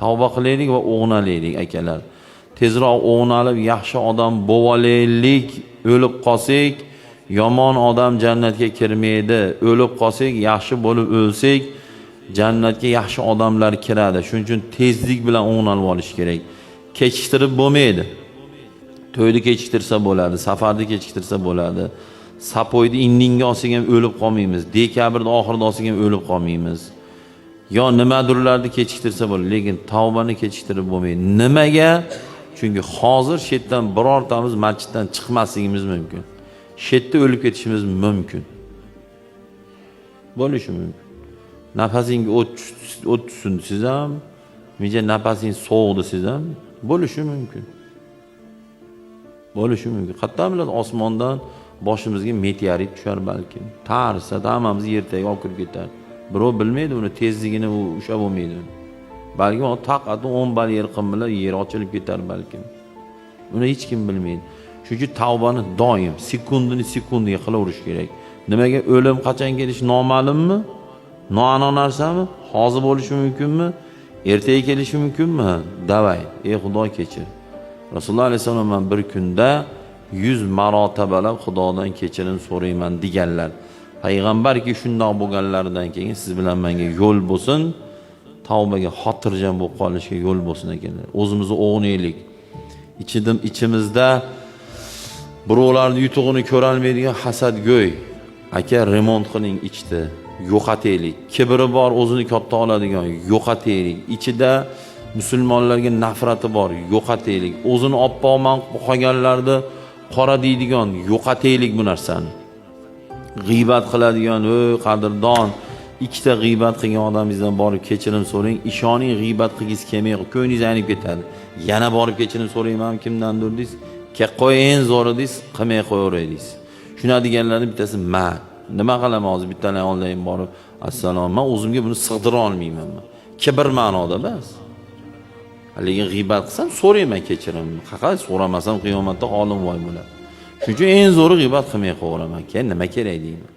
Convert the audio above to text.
Tavba qilaylik va o'g'nalaylik akalar. Tezroq o'g'nalib yaxshi odam bo'volaylik, o'lib qolsak, yomon odam jannatga kirmaydi. O'lib qolsak, yaxshi bo'lib o'lsak, jannatga yaxshi odamlar kiradi. Shuning uchun tezlik bilan o'g'nalib olish kerak. Kechiktirib bo'lmaydi. To'yni kechiktirsa bo'ladi, safarni kechiktirsa bo'ladi. Sapoyni indinga olsak ham o'lib qolmaymiz. Dekabrda oxirida olsak ham o'lib qolmaymiz. Yo nimadirlarni kechiktirsa bo'ladi, lekin tavbani kechiktirib bo'lmaydi. Nimaga? Chunki hozir shetdan birortamiz masjiddan chiqmasligimiz mumkin. Shetda o'lib ketishimiz mumkin. Bo'lishi mumkin. Nafasingga o't tushsin siz ham, menga nafasingiz sovuqdi siz ham, bo'lishi mumkin. Bo'lishi mumkin. Hatto biladi osmondan boshimizga meteorit tushar balki. Tarsa hammamiz yer tagiga olib kirib ketar. Birov bilmaydi uni tezligini, u usha bo'lmaydi. Balki o taqatni 10 bal yer qim bilan yer ochilib ketar balki. Uni hech kim bilmaydi. Chunki tavbani doim sekundini sekundiga qilaverish kerak. Nimaga o'lim qachon kelishi noma'lummi? Noaniq narsami? Hozir bo'lishi mumkinmi? Ertaga kelishi mumkinmi? Davay, ey Xudo kechir. Rasululloh alayhisalom men bir kunda 100 marotabalab Xudodan kechirim so'rayman deganlar. Payg'ambarki shundoq bo'lganlaridan keyin siz bilan menga yo'l bo'lsin, tavbaga xotirjam bo'lib qolishga yo'l bo'lsin ekanlar. O'zimizni o'g'naylik. Ichimizda birovlarning yutug'ini ko'ra olmaydigan hasadgo'y aka remont qiling ichdi, yo'qotaylik. Kibri bor, o'zini katta oladigan yo'qotaylik. Ichida musulmonlarga nafrati bor, yo'qotaylik. O'zini oppoqman qolganlarni qora deydigan yo'qotaylik bu narsani. G'iybat qiladigan, qadrdon, ikkita g'iybat qilgan odamingizdan borib kechirim so'rang. Ishoning g'iybat qilgis kelmaydi, ko'nglingiz aynib ketadi. Yana borib kechirim so'rayman kimdandir deysiz. Qo'y eng zo'ri deysiz, qilmay qo'yaveraysiz. Shuna deganlarning bittasi men. Nima qilaman hozir bittadan oldin borib, assalom, men o'zimga buni sig'dira olmayman. Kibr ma'noda bas. Lekin g'iybat qilsam so'rayman kechirim. Faqat so'ramasam qiyomatda holim voy bo'ladi. Shuning uchun eng zo'ri g'iybat qilmay qo'yaveraman. Keyin nima kerak deyman.